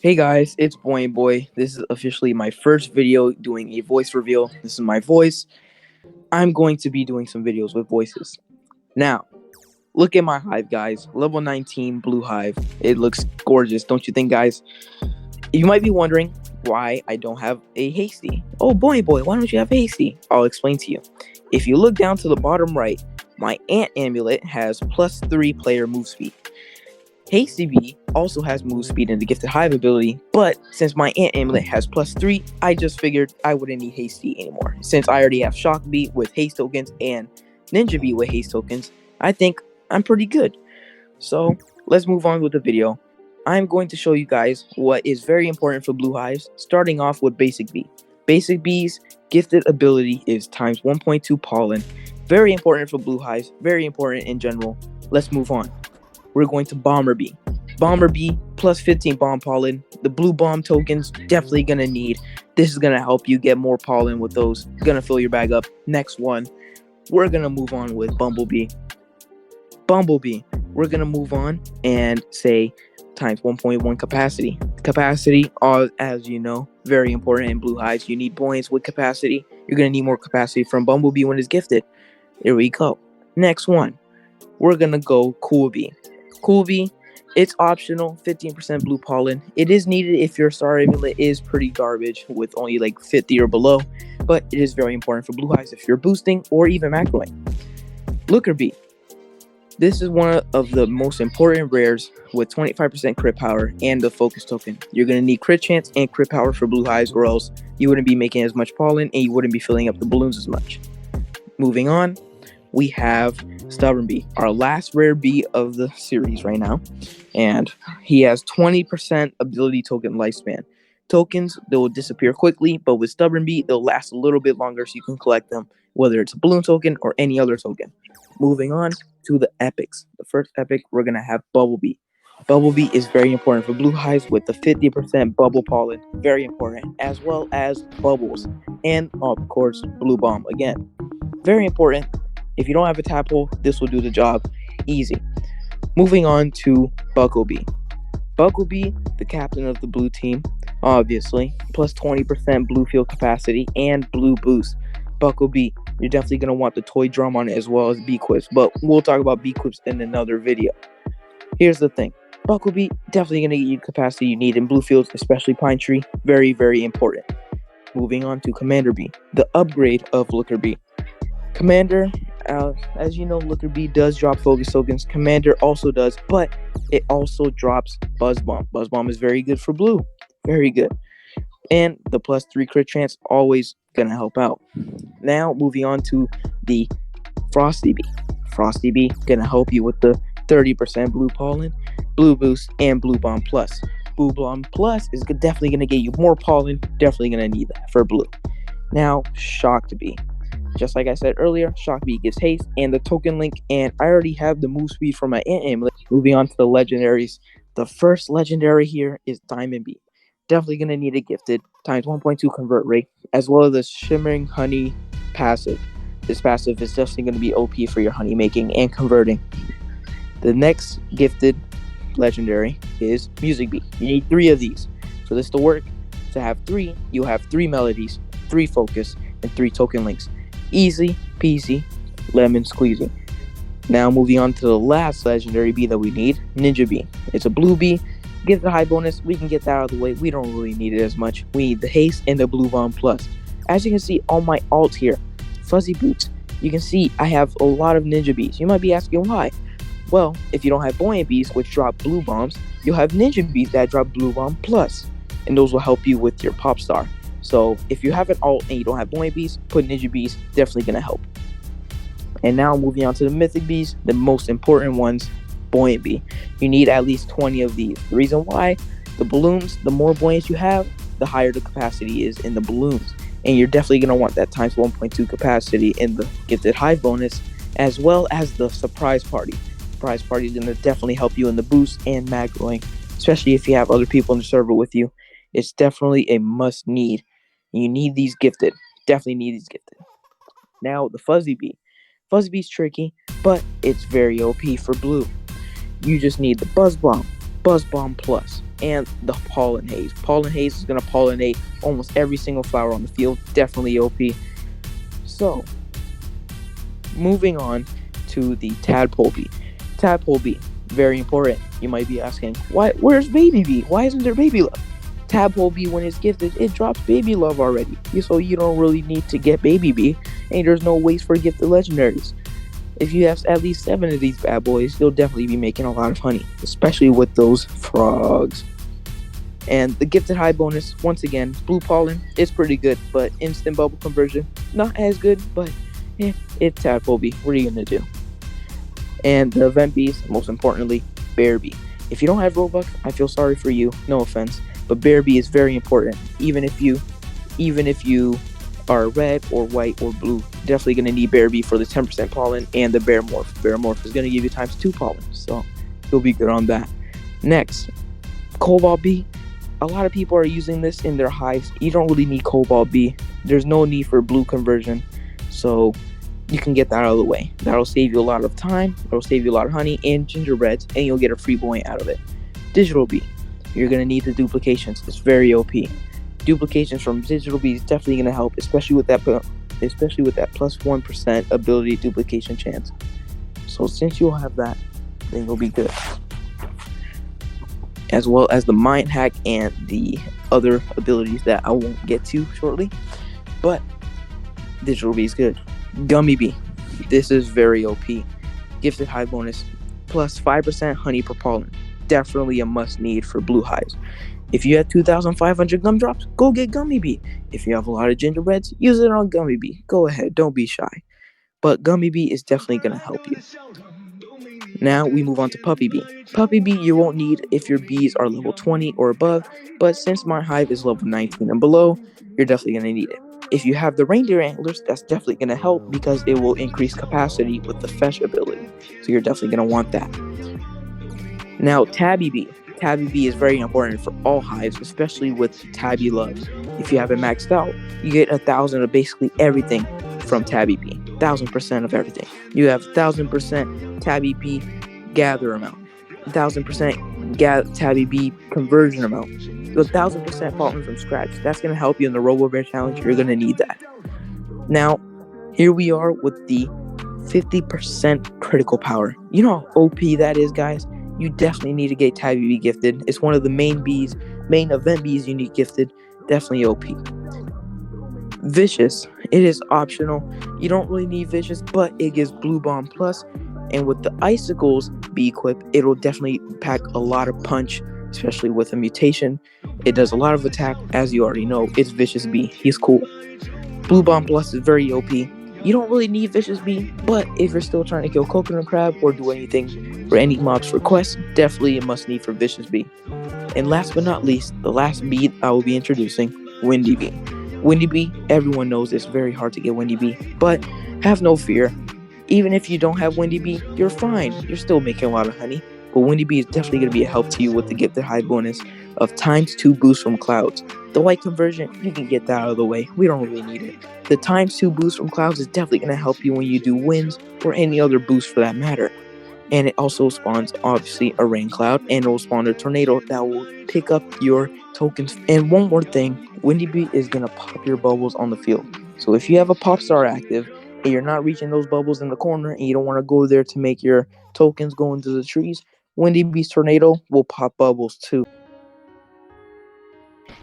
Hey guys, it's Boy. This is officially my first video doing a voice reveal. This is my voice. I'm going to be doing some videos with voices. Now, look at my hive, guys. Level 19 blue hive. It looks gorgeous, don't you think, guys? You might be wondering why I don't have a hasty. Oh, Boy, why don't you have hasty? I'll explain to you. If you look down to the bottom right, my ant amulet has +3 player move speed. Hasty Bee also has move speed and the gifted hive ability, but since my ant amulet has +3, I just figured I wouldn't need Hasty anymore. Since I already have Shock Bee with haste tokens and Ninja Bee with haste tokens, I think I'm pretty good. So let's move on with the video. I'm going to show you guys what is very important for blue hives, starting off with Basic Bee. Basic Bee's gifted ability is times 1.2 pollen. Very important for blue hives, very important in general. Let's move on. We're going to Bomber Bee. Bomber Bee +15 bomb pollen. The blue bomb tokens definitely gonna need. This is gonna help you get more pollen with those. It's gonna fill your bag up. Next one, we're gonna move on with Bumblebee. Bumblebee, we're gonna move on and say times 1.1 capacity. Capacity, as you know, very important in blue hives. You need points with capacity. You're gonna need more capacity from Bumblebee when it's gifted. Here we go. Next one, we're gonna go Cool Bee. Cool Bee, it's optional, 15% blue pollen. It is needed if your star amulet is pretty garbage with only like 50 or below, but it is very important for blue hives if you're boosting or even macroing. Looker Bee, this is one of the most important rares with 25% crit power and the focus token. You're going to need crit chance and crit power for blue hives, or else you wouldn't be making as much pollen and you wouldn't be filling up the balloons as much. Moving on, we have Stubborn Bee, our last rare bee of the series right now, and he has 20% ability token lifespan. Tokens, they will disappear quickly, but with Stubborn Bee, they'll last a little bit longer so you can collect them, whether it's a balloon token or any other token. Moving on to the epics. The first epic, we're going to have Bumblebee. Bumblebee is very important for blue hives with the 50% bubble pollen, very important, as well as bubbles, and of course, blue bomb again. Very important. If you don't have a tadpole, this will do the job easy. Moving on to Bucklebee. Bucklebee, the captain of the blue team, obviously, +20% blue field capacity and blue boost. Bucklebee, you're definitely going to want the toy drum on it as well as bee quips, but we'll talk about bee quips in another video. Here's the thing. Bucklebee, definitely going to get you the capacity you need in blue fields, especially Pine Tree. Very, very important. Moving on to Commander Bee, the upgrade of Looker Bee. Commander, as you know, Looker Bee does drop focus tokens. Commander also does, but it also drops Buzz Bomb. Buzz Bomb is very good for blue. Very good. And the +3 crit chance always going to help out. Now, moving on to the Frosty Bee. Frosty Bee going to help you with the 30% blue pollen, blue boost, and blue bomb plus. Blue bomb plus is definitely going to get you more pollen. Definitely going to need that for blue. Now, Shocked Bee. Just like I said earlier, Shock Bee gives haste and the token link, and I already have the move speed for my ant amulet. Moving on to the legendaries. The first legendary here is Diamond Bee. Definitely going to need a gifted times 1.2 convert rate, as well as the Shimmering Honey passive. This passive is definitely going to be OP for your honey making and converting. The next gifted legendary is Music Bee. You need 3 of these. For this to work, to have 3, you have 3 melodies, 3 focus, and 3 token links. Easy peasy, lemon squeezy. Now moving on to the last legendary bee that we need, Ninja Bee. It's a blue bee. Gives the high bonus. We can get that out of the way. We don't really need it as much. We need the haste and the blue bomb plus. As you can see on my alt here, Fuzzy Boots, you can see I have a lot of Ninja Bees. You might be asking why. Well, if you don't have Buoyant Bees, which drop blue bombs, you'll have Ninja Bees that drop blue bomb plus. And those will help you with your pop star. So if you have an alt and you don't have Buoyant Bees, put Ninja Bees, definitely going to help. And now moving on to the Mythic Bees, the most important ones, Buoyant Bee. You need at least 20 of these. The reason why, the balloons, the more buoyance you have, the higher the capacity is in the balloons. And you're definitely going to want that times 1.2 capacity in the gifted hive bonus, as well as the surprise party. Surprise party is going to definitely help you in the boost and macroing, especially if you have other people in the server with you. It's definitely a must need. You need these gifted. Definitely need these gifted. Now, the Fuzzy Bee. Fuzzy Bee's tricky, but it's very OP for blue. You just need the Buzz Bomb, Buzz Bomb Plus, and the Pollen Haze. Pollen Haze is going to pollinate almost every single flower on the field. Definitely OP. So, moving on to the Tadpole Bee. Tadpole Bee, very important. You might be asking, where's Baby Bee? Why isn't there Baby Love? Tadpole Bee, when it's gifted, it drops Baby Love already. So you don't really need to get Baby Bee, and there's no waste for gifted legendaries. If you have at least 7 of these bad boys, you'll definitely be making a lot of honey, especially with those frogs. And the gifted high bonus, once again, blue pollen is pretty good, but instant bubble conversion, not as good, but it's Tadpole Bee. What are you gonna do? And the event bees, most importantly, Bear Bee. If you don't have Robux, I feel sorry for you, no offense, but Bear Bee is very important. Even if you are red or white or blue, definitely going to need Bear Bee for the 10% pollen and the Bear Morph. Bear Morph is going to give you times 2 pollen, so you'll be good on that. Next, Cobalt Bee. A lot of people are using this in their hives. You don't really need Cobalt Bee. There's no need for blue conversion, so you can get that out of the way. That'll save you a lot of time, it'll save you a lot of honey and gingerbreads, and you'll get a free point out of it. Digital Bee. You're going to need the duplications. It's very OP. Duplications from Digital Bee is definitely going to help, especially with that plus 1% ability duplication chance. So since you'll have that, then you'll be good. As well as the Mind Hack and the other abilities that I won't get to shortly. But Digital Bee is good. Gummy Bee. This is very OP. Gifted high bonus. Plus 5% honey per pollen. Definitely a must need for blue hives. If you have 2,500 gumdrops, go get Gummy Bee. If you have a lot of gingerbreads, use it on Gummy Bee. Go ahead, don't be shy. But Gummy Bee is definitely going to help you. Now we move on to Puppy Bee. Puppy Bee you won't need if your bees are level 20 or above, but since my hive is level 19 and below, you're definitely going to need it. If you have the reindeer antlers, that's definitely going to help because it will increase capacity with the fetch ability. So you're definitely going to want that. Now, Tabby Bee. Tabby Bee is very important for all hives, especially with Tabby Love. If you have it maxed out, you get 1,000 of basically everything from Tabby Bee. 1,000% of everything. You have 1,000% Tabby Bee gather amount, 1,000% Tabby Bee conversion amount, 1,000% pollen from scratch. That's going to help you in the Robo Bear Challenge. You're going to need that. Now, here we are with the 50% critical power. You know how OP that is, guys? You definitely need to get Tabby Bee gifted. It's one of the main event bees you need gifted. Definitely OP. Vicious. It is optional. You don't really need Vicious, but it gives Blue Bomb Plus. And with the Icicles bee equip, it'll definitely pack a lot of punch, especially with a mutation. It does a lot of attack. As you already know, it's Vicious Bee. He's cool. Blue Bomb Plus is very OP. You don't really need Vicious Bee, but if you're still trying to kill Coconut Crab or do anything for any mobs for quests, definitely a must need for Vicious Bee. And last but not least, the last bee I will be introducing, Windy Bee. Windy Bee, everyone knows it's very hard to get Windy Bee, but have no fear. Even if you don't have Windy Bee, you're fine. You're still making a lot of honey. But Windy Bee is definitely going to be a help to you with the gifted high bonus of ×2 boost from clouds. The white conversion, you can get that out of the way. We don't really need it. The ×2 boost from clouds is definitely going to help you when you do winds or any other boost for that matter. And it also spawns, obviously, a rain cloud, and it will spawn a tornado that will pick up your tokens. And one more thing, Windy Bee is going to pop your bubbles on the field. So if you have a pop star active, and you're not reaching those bubbles in the corner, and you don't want to go there to make your tokens go into the trees, Windy Bee's tornado will pop bubbles too.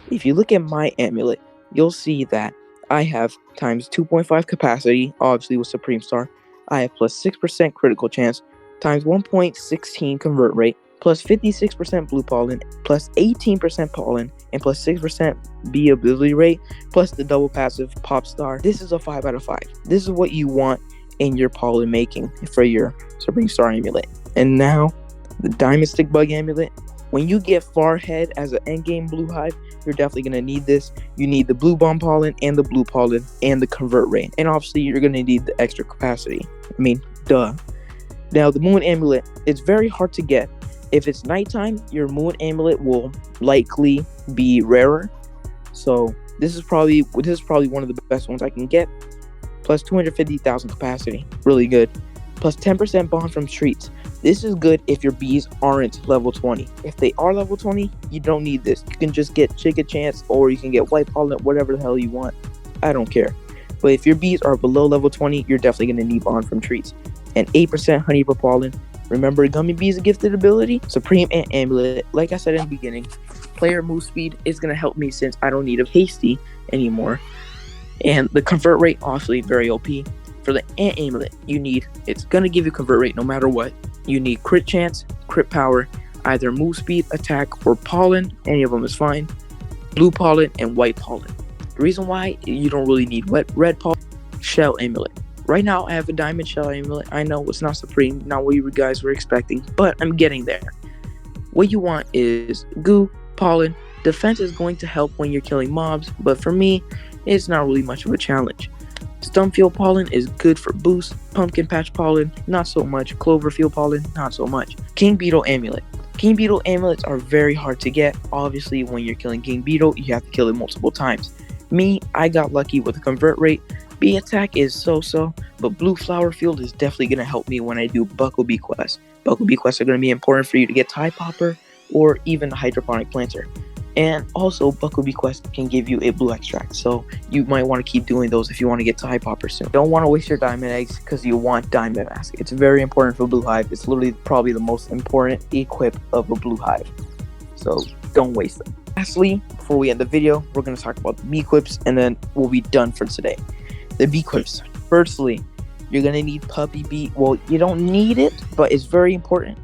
If you look at my amulet, you'll see that I have ×2.5 capacity, obviously with Supreme Star. I have plus 6% critical chance, ×1.16 convert rate, plus 56% blue pollen, plus 18% pollen, and plus 6% bee ability rate, plus the double passive pop star. This is a 5 out of 5. This is what you want in your pollen making for your Supreme Star amulet. And now, the Diamond Stick Bug amulet. When you get far ahead as an endgame blue hive, you're definitely going to need this. You need the blue bomb pollen and the blue pollen and the convert rate. And obviously, you're going to need the extra capacity. I mean, duh. Now, the moon amulet, it's very hard to get. If it's nighttime, your moon amulet will likely be rarer. So this is probably one of the best ones I can get. Plus 250,000 capacity, really good. Plus 10% bond from streets. This is good if your bees aren't level 20. If they are level 20, you don't need this. You can just get Chicken Chance or you can get White Pollen, whatever the hell you want. I don't care. But if your bees are below level 20, you're definitely going to need Bond from treats. And 8% honey per pollen. Remember, Gummy Bees' gifted ability? Supreme and Amulet. Like I said in the beginning, player move speed is going to help me since I don't need a hasty anymore. And the convert rate, obviously, very OP. For the Ant Amulet, it's going to give you convert rate no matter what. You need crit chance, crit power, either move speed, attack, or pollen. Any of them is fine. Blue pollen and white pollen. The reason why you don't really need red pollen, shell amulet. Right now, I have a diamond shell amulet. I know it's not supreme, not what you guys were expecting, but I'm getting there. What you want is goo, pollen. Defense is going to help when you're killing mobs, but for me, it's not really much of a challenge. Stunfield pollen is good for boost. Pumpkin patch pollen, not so much. Cloverfield pollen, not so much. King beetle amulet. King beetle amulets are very hard to get. Obviously, when you're killing king beetle, you have to kill it multiple times. Me, I got lucky with the convert rate. Bee attack is so-so, but blue flower field is definitely going to help me when I do Bucklebee quests. Bucklebee quests are going to be important for you to get Tie Popper or even a hydroponic planter. And also, Bucklebee quests can give you a blue extract, so you might want to keep doing those if you want to get Tie Popper soon. Don't want to waste your diamond eggs because you want diamond mask. It's very important for Blue Hive. It's literally probably the most important equip of a Blue Hive, so don't waste them. Lastly, before we end the video, we're going to talk about the bee quips, and then we'll be done for today. The bee quips. Firstly, you're going to need puppy bee. Well, you don't need it, but it's very important.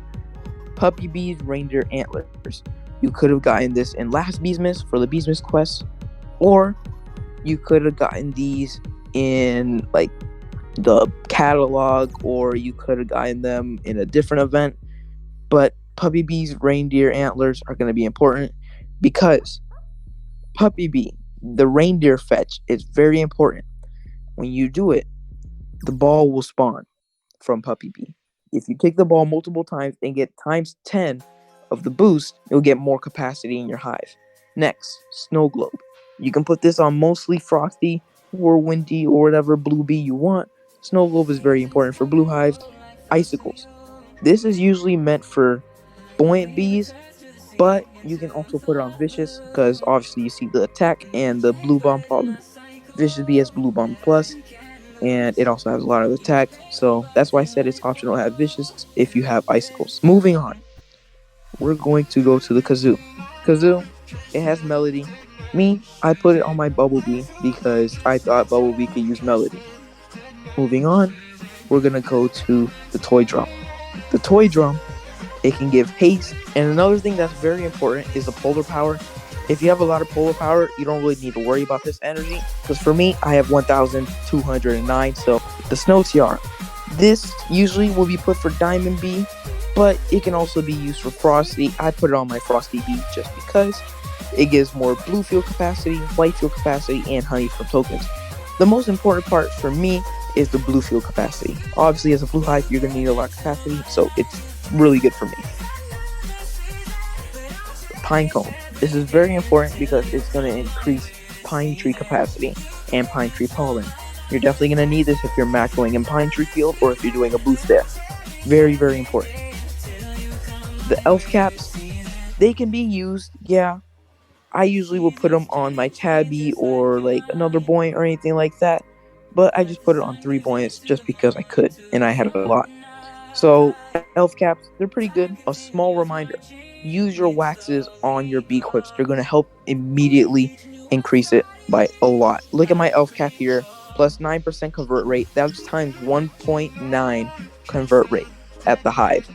Puppy bees, reindeer antlers. You could have gotten this in last Beesmas for the Beesmas quest, or you could have gotten these in like the catalog, or you could have gotten them in a different event. But puppy bees, reindeer antlers are going to be important because puppy bee, the reindeer fetch, is very important. When you do it, the ball will spawn from puppy bee. If you take the ball multiple times and get times 10 of the boost, you'll get more capacity in your hive. Next, snow globe. You can put this on mostly frosty or windy or whatever blue bee you want. Snow globe is very important for blue hives. Icicles. This is usually meant for buoyant bees, but you can also put it on vicious because obviously you see the attack and the blue bomb pollen. Vicious bee has blue bomb plus, and it also has a lot of attack, so that's why I said it's optional to have vicious if you have icicles. Moving on, we're going to go to the kazoo. Kazoo, it has melody. Me, I put it on my bumblebee because I thought bumblebee could use melody. Moving on, we're gonna go to the toy drum. The toy drum, it can give haste, and another thing that's very important is the polar power. If you have a lot of polar power, you don't really need to worry about this energy. Because for me, I have 1,209. So the snow tiara. This usually will be put for diamond bee, but it can also be used for frosty. I put it on my frosty bee just because it gives more blue field capacity, white field capacity, and honey from tokens. The most important part for me is the blue field capacity. Obviously, as a blue hive, you're going to need a lot of capacity, so it's really good for me. The pine cone. This is very important because it's going to increase pine tree capacity and pine tree pollen. You're definitely going to need this if you're macroing in pine tree field or if you're doing a boost there. Very, very important. The elf caps, they can be used, yeah. I usually will put them on my tabby or like another buoyant or anything like that. But I just put it on 3 buoyants just because I could and I had a lot. So elf caps, they're pretty good. A small reminder. Use your waxes on your bee quips. They're going to help immediately increase it by a lot. Look at my elf cap here, plus 9% convert rate. That's times 1.9 convert rate at the hive.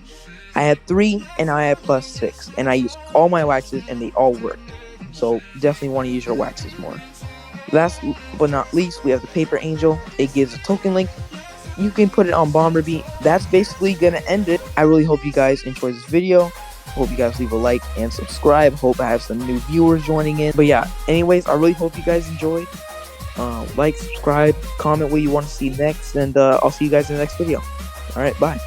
I had 3 and I had plus 6, and I used all my waxes and they all worked. So definitely want to use your waxes more. Last but not least, we have the paper angel. It gives a token link. You can put it on Bomberbee. That's basically going to end it. I really hope you guys enjoyed this video. Hope you guys leave a like and subscribe. Hope I have some new viewers joining in. But yeah, anyways, I really hope you guys enjoyed. Like, subscribe, comment what you want to see next, and I'll see you guys in the next video. Alright, bye.